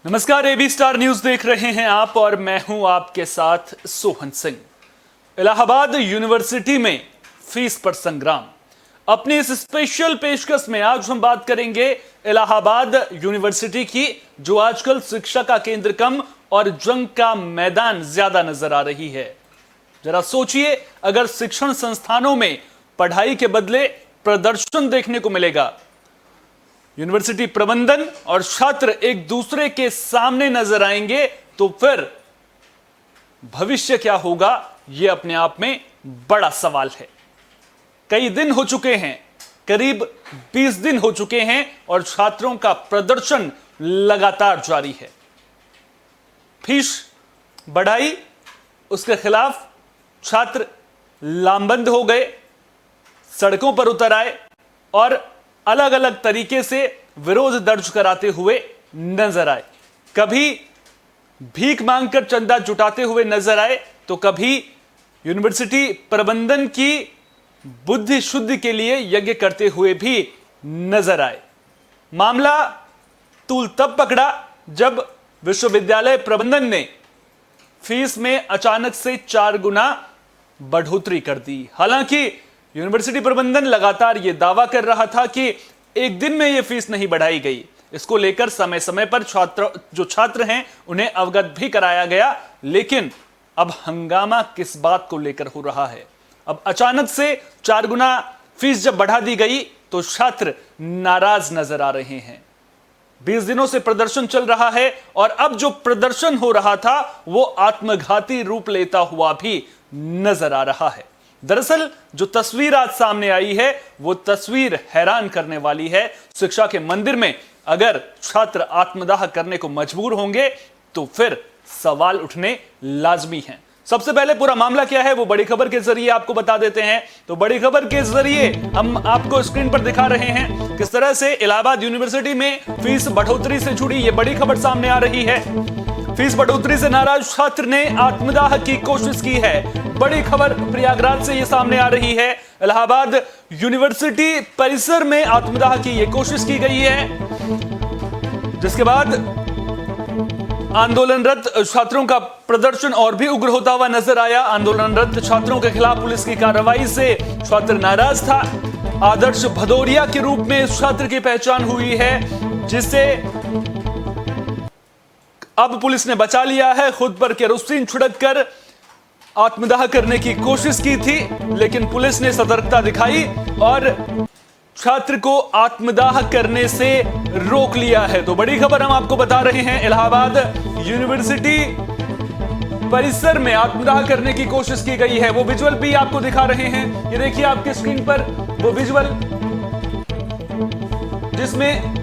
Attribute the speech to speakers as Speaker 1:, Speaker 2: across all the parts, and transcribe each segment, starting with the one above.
Speaker 1: नमस्कार, AB star news देख रहे हैं आप और मैं हूं आपके साथ सोहन सिंह। इलाहाबाद यूनिवर्सिटी में फीस पर संग्राम, अपनी इस स्पेशल पेशकश में आज हम बात करेंगे इलाहाबाद यूनिवर्सिटी की, जो आजकल शिक्षा का केंद्र कम और जंग का मैदान ज्यादा नजर आ रही है। जरा सोचिए, अगर शिक्षण संस्थानों में पढ़ाई के बदले प्रदर्शन देखने को मिलेगा, यूनिवर्सिटी प्रबंधन और छात्र एक दूसरे के सामने नजर आएंगे, तो फिर भविष्य क्या होगा, यह अपने आप में बड़ा सवाल है। कई दिन हो चुके हैं, करीब 20 दिन हो चुके हैं और छात्रों का प्रदर्शन लगातार जारी है। फीस बढ़ाई, उसके खिलाफ छात्र लामबंद हो गए, सड़कों पर उतर आए और अलग अलग तरीके से विरोध दर्ज कराते हुए नजर आए। कभी भीख मांगकर चंदा जुटाते हुए नजर आए, तो कभी यूनिवर्सिटी प्रबंधन की बुद्धि शुद्धि के लिए यज्ञ करते हुए भी नजर आए। मामला तूल तब पकड़ा जब विश्वविद्यालय प्रबंधन ने फीस में अचानक से 4 गुना बढ़ोतरी कर दी। हालांकि यूनिवर्सिटी प्रबंधन लगातार यह दावा कर रहा था कि एक दिन में यह फीस नहीं बढ़ाई गई। इसको लेकर समय समय पर छात्र हैं उन्हें अवगत भी कराया गया, लेकिन अब हंगामा किस बात को लेकर हो रहा है? अब अचानक से 4 गुना फीस जब बढ़ा दी गई तो छात्र नाराज नजर आ रहे हैं। 20 दिनों से प्रदर्शन चल रहा है और अब जो प्रदर्शन हो रहा था वो आत्मघाती रूप लेता हुआ भी नजर आ रहा है। दरअसल जो तस्वीर आज सामने आई है वो तस्वीर हैरान करने वाली है। शिक्षा के मंदिर में अगर छात्र आत्मदाह करने को मजबूर होंगे तो फिर सवाल उठने लाजमी हैं। सबसे पहले पूरा मामला क्या है वो बड़ी खबर के जरिए आपको बता देते हैं। तो बड़ी खबर के जरिए हम आपको स्क्रीन पर दिखा रहे हैं किस तरह से इलाहाबाद यूनिवर्सिटी में फीस बढ़ोतरी से जुड़ी ये बड़ी खबर सामने आ रही है। फीस बढ़ोतरी से नाराज छात्र ने आत्मदाह की कोशिश की है। बड़ी खबर प्रयागराज से ये सामने आ रही है। इलाहाबाद यूनिवर्सिटी परिसर में आत्मदाह की ये कोशिश की गई है, जिसके बाद आंदोलनरत छात्रों का प्रदर्शन और भी उग्र होता हुआ नजर आया। आंदोलनरत छात्रों के खिलाफ पुलिस की कार्रवाई से छात्र नाराज था। आदर्श भदौरिया के रूप में इस छात्र की पहचान हुई है, जिसे अब पुलिस ने बचा लिया है। खुद पर केरोसिन छिड़ककर आत्मदाह करने की कोशिश की थी, लेकिन पुलिस ने सतर्कता दिखाई और छात्र को आत्मदाह करने से रोक लिया है। तो बड़ी खबर हम आपको बता रहे हैं, इलाहाबाद यूनिवर्सिटी परिसर में आत्मदाह करने की कोशिश की गई है। वो विजुअल भी आपको दिखा रहे हैं, ये देखिए आपके स्क्रीन पर वो विजुअल जिसमें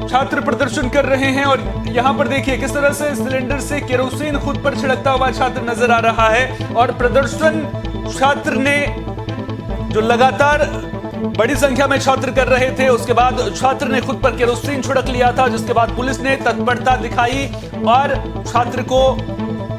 Speaker 1: छात्र प्रदर्शन कर रहे हैं और यहां पर देखिए किस तरह से सिलेंडर से केरोसिन खुद पर छिड़कता हुआ छात्र नजर आ रहा है। और प्रदर्शन छात्र ने जो लगातार बड़ी संख्या में छात्र कर रहे थे, उसके बाद छात्र ने खुद पर केरोसिन छिड़क लिया था, जिसके बाद पुलिस ने तत्परता दिखाई और छात्र को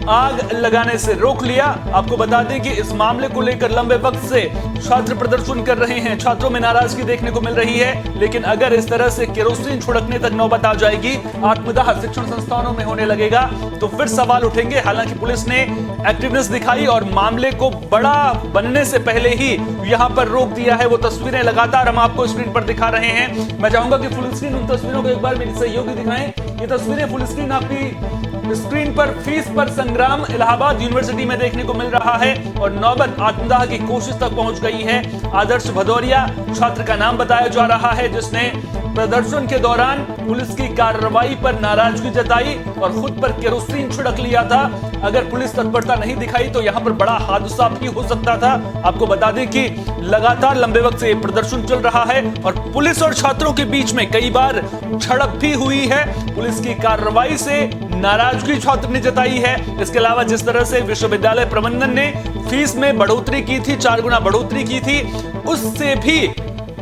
Speaker 1: आग लगाने से रोक लिया। आपको बता दें कि इस मामले को लेकर लंबे वक्त से छात्र प्रदर्शन कर रहे हैं। छात्रों में नाराजगी देखने को मिल रही है, लेकिन अगर इस तरह से केरोसिन छिड़कने तक नौबत आ जाएगी, आत्मदाह शिक्षण संस्थानों में होने लगेगा, तो फिर सवाल उठेंगे। हालांकि पुलिस ने एक्टिवनेस दिखाई और मामले को बड़ा बनने से पहले ही यहां पर रोक दिया है। वो तस्वीरें लगातार हम आपको स्क्रीन पर दिखा रहे हैं। मैं चाहूंगा कि फुल स्क्रीन उन तस्वीरों को एक बार मेरे सहयोगी दिखाएं। ये तस्वीरें फुल स्क्रीन आपकी स्क्रीन पर फीस पर संग्राम इलाहाबाद यूनिवर्सिटी में देखने को मिल रहा है और नौबत आत्मदाह की कोशिश तक पहुंच गई है। आदर्श भदौरिया छात्र का नाम बताया जा रहा है, जिसने प्रदर्शन के दौरान पुलिस की कार्रवाई पर नाराजगी जताई और खुद पर केरोसिन छिड़क लिया था। अगर पुलिस तत्परता नहीं दिखाई तो यहां पर बड़ा हादसा भी हो सकता था। आपको बता दें कि लगातार लंबे वक्त से प्रदर्शन चल रहा है और पुलिस और छात्रों के बीच में कई बार झड़प भी हुई है। पुलिस की कार्रवाई से नाराजगी छात्र ने जताई है। इसके अलावा जिस तरह से विश्वविद्यालय प्रबंधन ने फीस में बढ़ोतरी की थी, 4 गुना बढ़ोतरी की थी, उससे भी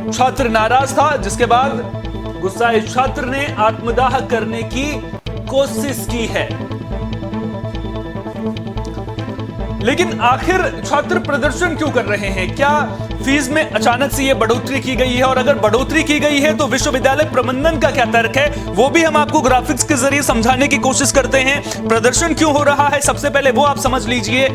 Speaker 1: छात्र नाराज था, जिसके बाद गुस्साए छात्र ने आत्मदाह करने की कोशिश की है। लेकिन आखिर छात्र प्रदर्शन क्यों कर रहे हैं? क्या फीस में अचानक से ये बढ़ोतरी की गई है? और अगर बढ़ोतरी की गई है तो विश्वविद्यालय प्रबंधन का क्या तर्क है, वो भी हम आपको ग्राफिक्स के जरिए समझाने की कोशिश करते हैं। प्रदर्शन क्यों हो रहा है, सबसे पहले वो आप समझ लीजिए।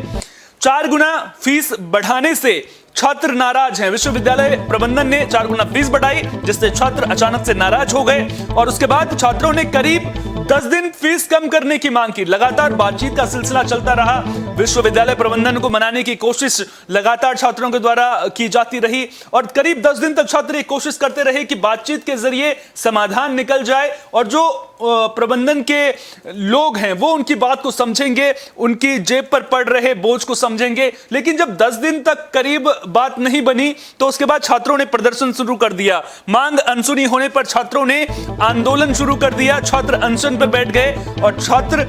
Speaker 1: 4 गुना फीस बढ़ाने से छात्र नाराज हैं। विश्वविद्यालय प्रबंधन ने 4 गुना फीस बढ़ाई, जिससे छात्र अचानक से नाराज हो गए और उसके बाद छात्रों ने करीब 10 दिन फीस कम करने की मांग की। लगातार बातचीत का सिलसिला चलता रहा। विश्वविद्यालय प्रबंधन को मनाने की कोशिश लगातार छात्रों के द्वारा की जाती रही और करीब 10 दिन तक छात्र कोशिश करते रहे कि बातचीत के जरिए समाधान निकल जाए और जो प्रबंधन के लोग हैं वो उनकी बात को समझेंगे, उनकी जेब पर पड़ रहे बोझ को समझेंगे। लेकिन जब 10 दिन तक करीब बात नहीं बनी तो उसके बाद छात्रों ने प्रदर्शन शुरू कर दिया। मांग अनसुनी होने पर छात्रों ने आंदोलन शुरू कर दिया। छात्र अनशन पर बैठ गए और छात्र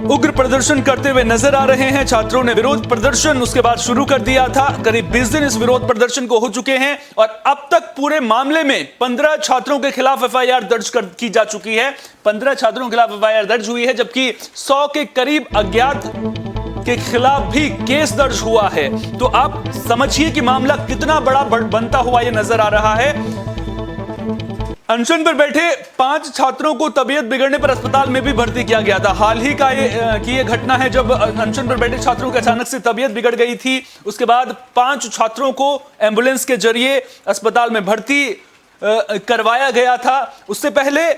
Speaker 1: उग्र प्रदर्शन करते हुए नजर आ रहे हैं। छात्रों ने विरोध प्रदर्शन उसके बाद शुरू कर दिया था। करीब 20 दिन इस विरोध प्रदर्शन को हो चुके हैं और अब तक पूरे मामले में 15 छात्रों के खिलाफ एफआईआर दर्ज की जा चुकी है। 15 छात्रों के खिलाफ एफआईआर दर्ज हुई है, जबकि 100 के करीब अज्ञात के खिलाफ भी केस दर्ज हुआ है। तो आप समझिए कि मामला कितना बड़ा बनता हुआ यह नजर आ रहा है। अनशन पर बैठे 5 छात्रों को तबीयत बिगड़ने पर अस्पताल में भी भर्ती किया गया था। हाल ही का ये घटना है जब अनशन पर बैठे छात्रों की अचानक से तबीयत बिगड़ गई थी। उसके बाद 5 छात्रों को एम्बुलेंस के जरिए अस्पताल में भर्ती करवाया गया था। उससे पहले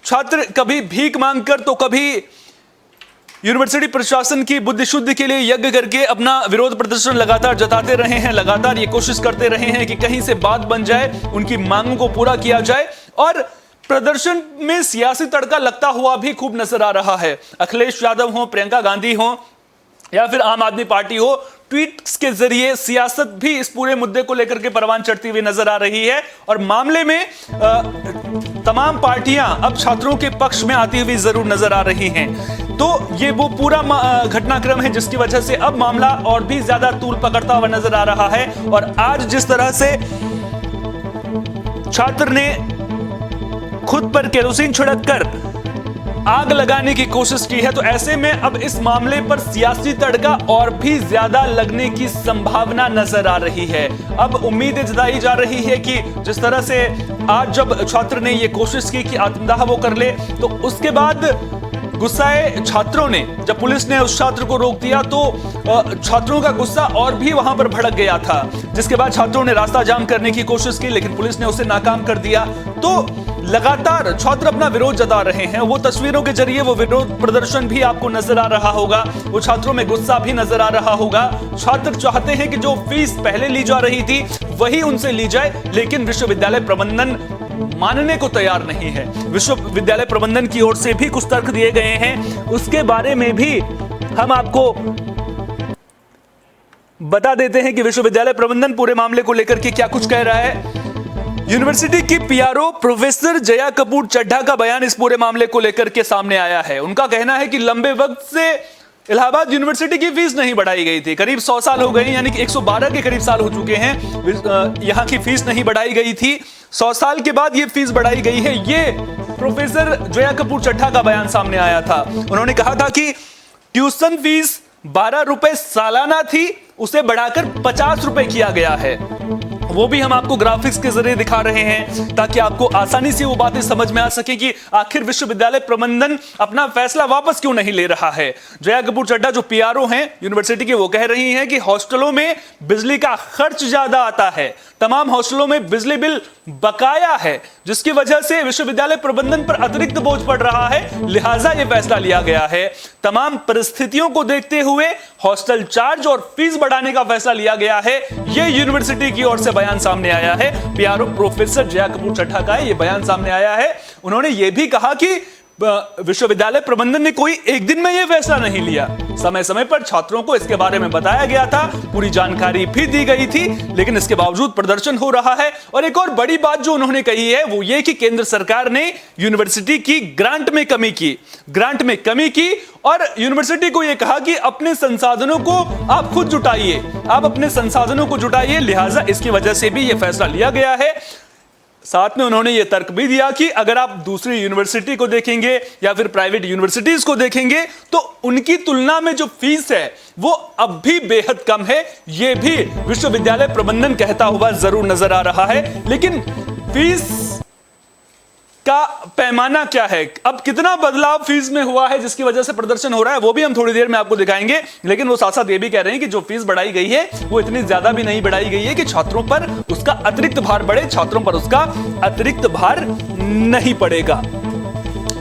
Speaker 1: छात्र कभी भीख मांगकर तो कभी यूनिवर्सिटी प्रशासन की बुद्धि शुद्धि के लिए यज्ञ करके अपना विरोध प्रदर्शन लगातार जताते रहे हैं। लगातार ये कोशिश करते रहे हैं कि कहीं से बात बन जाए, उनकी मांगों को पूरा किया जाए और प्रदर्शन में सियासी तड़का लगता हुआ भी खूब नजर आ रहा है। अखिलेश यादव हो, प्रियंका गांधी हो या फिर आम आदमी पार्टी हो, ट्वीट्स के जरिए सियासत भी इस पूरे मुद्दे को लेकर के परवान चढ़ती हुई नजर आ रही है और मामले में तमाम पार्टियां अब छात्रों के पक्ष में आती हुई जरूर नजर आ रही हैं। तो ये वो पूरा घटनाक्रम है जिसकी वजह से अब मामला और भी ज्यादा तूल पकड़ता हुआ नजर आ रहा है। और आज जिस तरह से छात्र ने खुद पर केरोसिन छिड़ककर आग लगाने की कोशिश की है, तो ऐसे में अब इस मामले पर सियासी तड़का और भी ज्यादा लगने की संभावना नजर आ रही है। अब उम्मीद जताई जा रही है कि जिस तरह से आज जब छात्र ने यह कोशिश की कि आत्मदाह वो कर ले, तो उसके बाद गुस्साए छात्रों ने जब पुलिस ने उस छात्र को रोक दिया तो छात्रों का गुस्सा और भी वहां पर भड़क गया था, जिसके बाद छात्रों ने रास्ता जाम करने की कोशिश की लेकिन पुलिस ने उसे नाकाम कर दिया। तो लगातार छात्र अपना विरोध जता रहे हैं। वो तस्वीरों के जरिए वो विरोध प्रदर्शन भी आपको नजर आ रहा होगा, वो छात्रों में गुस्सा भी नजर आ रहा होगा। छात्र चाहते हैं कि जो फीस पहले ली जा रही थी वही उनसे ली जाए, लेकिन विश्वविद्यालय प्रबंधन मानने को तैयार नहीं है। विश्वविद्यालय प्रबंधन की ओर से भी कुछ तर्क दिए गए हैं, उसके बारे में भी हम आपको बता देते हैं कि विश्वविद्यालय प्रबंधन पूरे मामले को लेकर के क्या कुछ कह रहा है। यूनिवर्सिटी की पीआरओ प्रोफेसर जया कपूर चड्ढा का बयान इस पूरे मामले को लेकर के सामने आया है। उनका कहना है कि लंबे वक्त से इलाहाबाद यूनिवर्सिटी की फीस नहीं बढ़ाई गई थी। करीब 100 साल हो गए, यानी कि 112 के करीब साल हो चुके हैं यहां की फीस नहीं बढ़ाई गई थी। 100 साल के बाद ये फीस बढ़ाई गई है। ये प्रोफेसर जया कपूर चड्ढा का बयान सामने आया था। उन्होंने कहा था कि ट्यूशन फीस 12 रुपए सालाना थी, उसे बढ़ाकर 50 रुपए किया गया है। वो भी हम आपको ग्राफिक्स के जरिए दिखा रहे हैं ताकि आपको आसानी से वो बातें समझ में आ सके कि आखिर विश्वविद्यालय प्रबंधन अपना फैसला वापस क्यों नहीं ले रहा है। जया कपूर चड्ढा जो पीआरओ हैं यूनिवर्सिटी की, वो कह रही हैं कि हॉस्टलों में बिजली का खर्च ज्यादा आता है, तमाम हॉस्टलों में बिजली बिल बकाया है, जिसकी वजह से विश्वविद्यालय प्रबंधन पर अतिरिक्त बोझ पड़ रहा है, लिहाजा यह फैसला लिया गया है। तमाम परिस्थितियों को देखते हुए हॉस्टल चार्ज और फीस बढ़ाने का फैसला लिया गया है। यह यूनिवर्सिटी की ओर से बयान सामने आया है। पीआरओ प्रोफेसर जया कपूर चड्ढा का यह बयान सामने आया है। उन्होंने यह भी कहा कि विश्वविद्यालय प्रबंधन ने कोई एक दिन में यह फैसला नहीं लिया, समय समय पर छात्रों को इसके बारे में बताया गया था, पूरी जानकारी भी दी गई थी, लेकिन इसके बावजूद प्रदर्शन हो रहा है। और एक और बड़ी बात जो उन्होंने कही है वो ये कि केंद्र सरकार ने यूनिवर्सिटी की ग्रांट में कमी की और यूनिवर्सिटी को यह कहा कि अपने संसाधनों को आप खुद जुटाइए, लिहाजा इसकी वजह से भी यह फैसला लिया गया है। साथ में उन्होंने यह तर्क भी दिया कि अगर आप दूसरी यूनिवर्सिटी को देखेंगे या फिर प्राइवेट यूनिवर्सिटीज को देखेंगे तो उनकी तुलना में जो फीस है वो अब भी बेहद कम है। यह भी विश्वविद्यालय प्रबंधन कहता हुआ जरूर नजर आ रहा है। लेकिन फीस का पैमाना क्या है, अब कितना बदलाव फीस में हुआ है जिसकी वजह से प्रदर्शन हो रहा है, वो भी हम थोड़ी देर में आपको दिखाएंगे। लेकिन वो साथ साथ ये भी कह रहे हैं कि जो फीस बढ़ाई गई है वो इतनी ज्यादा भी नहीं बढ़ाई गई है कि छात्रों पर उसका अतिरिक्त भार बढ़े, छात्रों पर उसका अतिरिक्त भार नहीं पड़ेगा।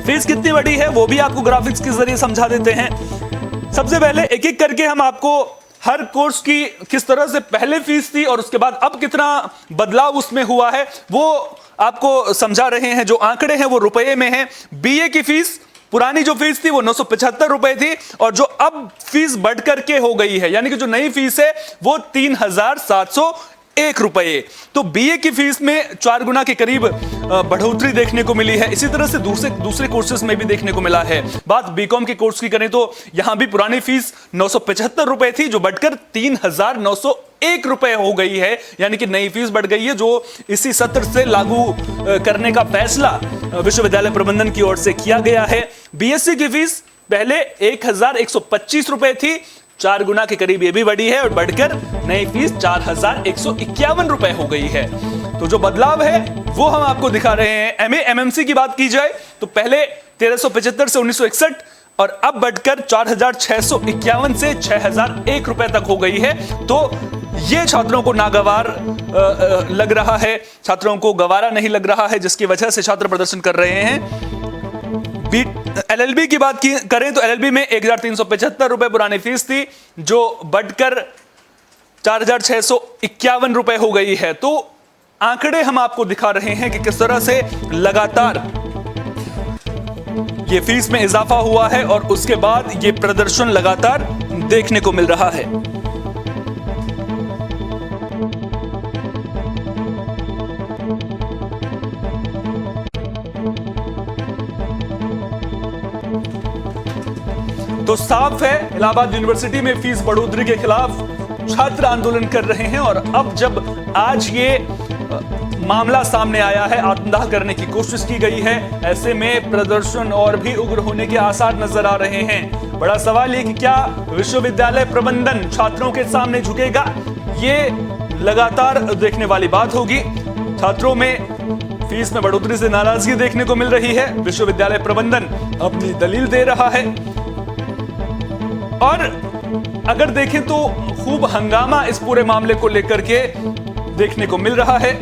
Speaker 1: फीस कितनी बड़ी है वो भी आपको ग्राफिक्स के जरिए समझा देते हैं। सबसे पहले एक एक करके हम आपको हर कोर्स की किस तरह से पहले फीस थी और उसके बाद अब कितना बदलाव उसमें हुआ है वो आपको समझा रहे हैं। जो आंकड़े हैं वो रुपए में हैं। बीए की फीस, पुरानी जो फीस थी वो 975 रुपए थी और जो अब फीस बढ़ करके हो गई है, यानी कि जो नई फीस है वो 3701 रुपए। तो बीए की फीस में 4 गुना के करीब बढ़ोतरी देखने को मिली है। इसी तरह से दूसरे कोर्सेज में भी देखने को मिला है। बात बीकॉम के कोर्स की करें तो यहां भी पुरानी फीस 975 रुपए थी जो बढ़कर 3901 रुपए हो गई है, यानी कि नई फीस बढ़ गई है जो इसी सत्र से लागू करने का फैसला विश्वविद्यालय प्रबंधन की ओर से किया गया है। बीएससी की फीस पहले 1125 रुपए थी, 4 गुना के करीब ये भी बढ़ी है और बढ़कर नई फीस 4151 रुपए हो गई है। तो जो बदलाव है वो हम आपको दिखा रहे हैं। एमए एमएमसी की बात की जाए तो पहले 1375 से 1961 और अब बढ़कर 4651 से 6001 रुपए तक हो गई है। तो ये छात्रों को नागवार लग रहा है, छात्रों को गवारा नहीं लग रहा है, जिसकी वजह से छात्र प्रदर्शन कर रहे हैं। एलएलबी की बात करें तो एलएलबी में 1375 रुपए पुरानी फीस थी जो बढ़कर 4651 रुपए हो गई है। तो आंकड़े हम आपको दिखा रहे हैं कि किस तरह से लगातार ये फीस में इजाफा हुआ है और उसके बाद ये प्रदर्शन लगातार देखने को मिल रहा है। तो साफ है इलाहाबाद यूनिवर्सिटी में फीस बढ़ोतरी के खिलाफ छात्र आंदोलन कर रहे हैं और अब जब आज ये मामला सामने आया है, आत्मदाह करने की कोशिश की गई है, ऐसे में प्रदर्शन और भी उग्र होने के आसार नजर आ रहे हैं। बड़ा सवाल ये कि क्या विश्वविद्यालय प्रबंधन छात्रों के सामने झुकेगा, ये लगातार देखने वाली बात होगी। छात्रों में फीस में बढ़ोतरी से नाराजगी देखने को मिल रही है, विश्वविद्यालय प्रबंधन अपनी दलील दे रहा है और अगर देखें तो खूब हंगामा इस पूरे मामले को लेकर के देखने को मिल रहा है।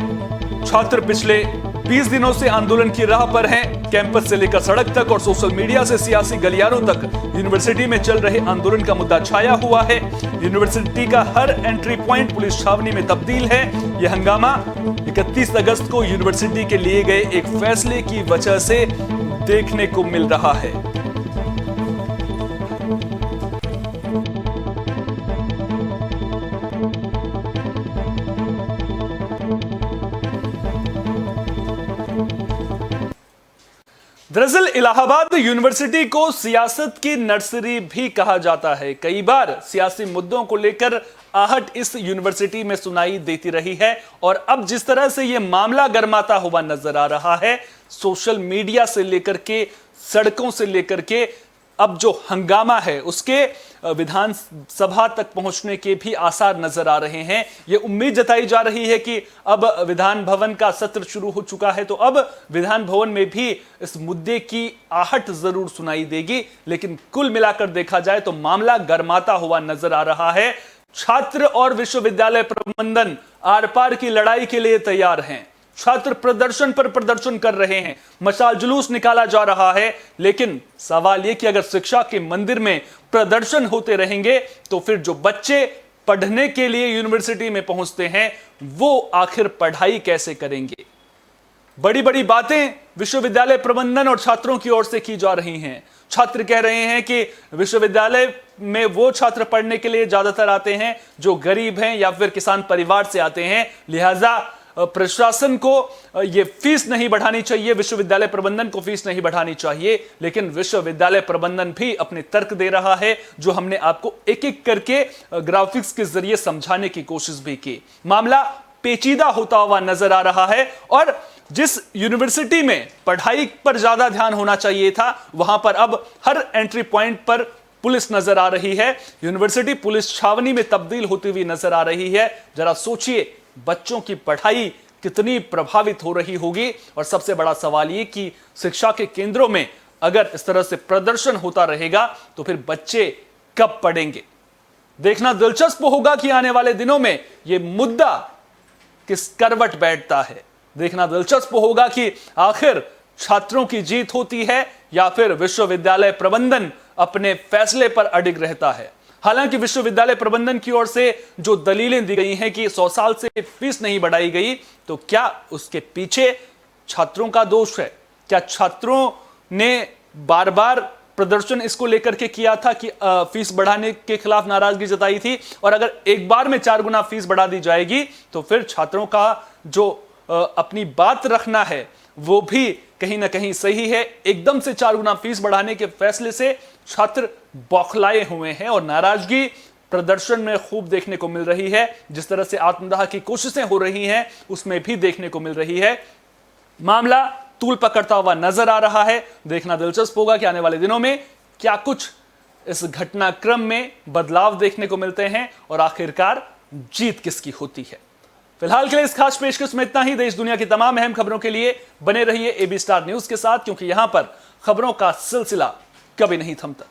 Speaker 1: छात्र पिछले 20 दिनों से आंदोलन की राह पर हैं, कैंपस से लेकर सड़क तक और सोशल मीडिया से सियासी गलियारों तक यूनिवर्सिटी में चल रहे आंदोलन का मुद्दा छाया हुआ है। यूनिवर्सिटी का हर एंट्री पॉइंट पुलिस छावनी में तब्दील है। यह हंगामा 31 अगस्त को यूनिवर्सिटी के लिए गए एक फैसले की वजह से देखने को मिल रहा है। दरअसल इलाहाबाद यूनिवर्सिटी को सियासत की नर्सरी भी कहा जाता है। कई बार सियासी मुद्दों को लेकर आहट इस यूनिवर्सिटी में सुनाई देती रही है और अब जिस तरह से यह मामला गर्माता हुआ नजर आ रहा है, सोशल मीडिया से लेकर के सड़कों से लेकर के अब जो हंगामा है उसके विधानसभा तक पहुंचने के भी आसार नजर आ रहे हैं। यह उम्मीद जताई जा रही है कि अब विधान भवन का सत्र शुरू हो चुका है तो अब विधान भवन में भी इस मुद्दे की आहट जरूर सुनाई देगी। लेकिन कुल मिलाकर देखा जाए तो मामला गर्माता हुआ नजर आ रहा है। छात्र और विश्वविद्यालय प्रबंधन आर पार की लड़ाई के लिए तैयार हैं। छात्र प्रदर्शन पर प्रदर्शन कर रहे हैं, मशाल जुलूस निकाला जा रहा है। लेकिन सवाल यह कि अगर शिक्षा के मंदिर में प्रदर्शन होते रहेंगे तो फिर जो बच्चे पढ़ने के लिए यूनिवर्सिटी में पहुंचते हैं वो आखिर पढ़ाई कैसे करेंगे। बड़ी बड़ी बातें विश्वविद्यालय प्रबंधन और छात्रों की ओर से की जा रही हैं। छात्र कह रहे हैं कि विश्वविद्यालय में वो छात्र पढ़ने के लिए ज्यादातर आते हैं जो गरीब हैं या फिर किसान परिवार से आते हैं, लिहाजा प्रशासन को यह फीस नहीं बढ़ानी चाहिए, विश्वविद्यालय प्रबंधन को फीस नहीं बढ़ानी चाहिए। लेकिन विश्वविद्यालय प्रबंधन भी अपने तर्क दे रहा है जो हमने आपको एक एक करके ग्राफिक्स के जरिए समझाने की कोशिश भी की। मामला पेचीदा होता हुआ नजर आ रहा है और जिस यूनिवर्सिटी में पढ़ाई पर ज्यादा ध्यान होना चाहिए था, वहां पर अब हर एंट्री पॉइंट पर पुलिस नजर आ रही है। यूनिवर्सिटी पुलिस छावनी में तब्दील होती हुई नजर आ रही है। जरा सोचिए, बच्चों की पढ़ाई कितनी प्रभावित हो रही होगी। और सबसे बड़ा सवाल ये कि शिक्षा के केंद्रों में अगर इस तरह से प्रदर्शन होता रहेगा तो फिर बच्चे कब पढ़ेंगे। देखना दिलचस्प होगा कि आने वाले दिनों में यह मुद्दा किस करवट बैठता है। देखना दिलचस्प होगा कि आखिर छात्रों की जीत होती है या फिर विश्वविद्यालय प्रबंधन अपने फैसले पर अडिग रहता है। हालांकि विश्वविद्यालय प्रबंधन की ओर से जो दलीलें दी गई हैं कि 100 साल से फीस नहीं बढ़ाई गई, तो क्या उसके पीछे छात्रों का दोष है? क्या छात्रों ने बार बार प्रदर्शन इसको लेकर के किया था कि फीस बढ़ाने के खिलाफ नाराजगी जताई थी, और अगर एक बार में 4 गुना फीस बढ़ा दी जाएगी तो फिर छात्रों का जो अपनी बात रखना है वो भी कहीं ना कहीं सही है। एकदम से 4 गुना फीस बढ़ाने के फैसले से छात्र बौखलाए हुए हैं और नाराजगी प्रदर्शन में खूब देखने को मिल रही है। जिस तरह से आत्मदाह की कोशिशें हो रही हैं उसमें भी देखने को मिल रही है। मामला तूल पकड़ता हुआ नजर आ रहा है। देखना दिलचस्प होगा कि आने वाले दिनों में क्या कुछ इस घटनाक्रम में बदलाव देखने को मिलते हैं और आखिरकार जीत किसकी होती है। फिलहाल के लिए इस खास पेशकश में इतना ही। देश दुनिया की तमाम अहम खबरों के लिए बने रहिए AB स्टार न्यूज के साथ, क्योंकि यहां पर खबरों का सिलसिला कभी नहीं थमता।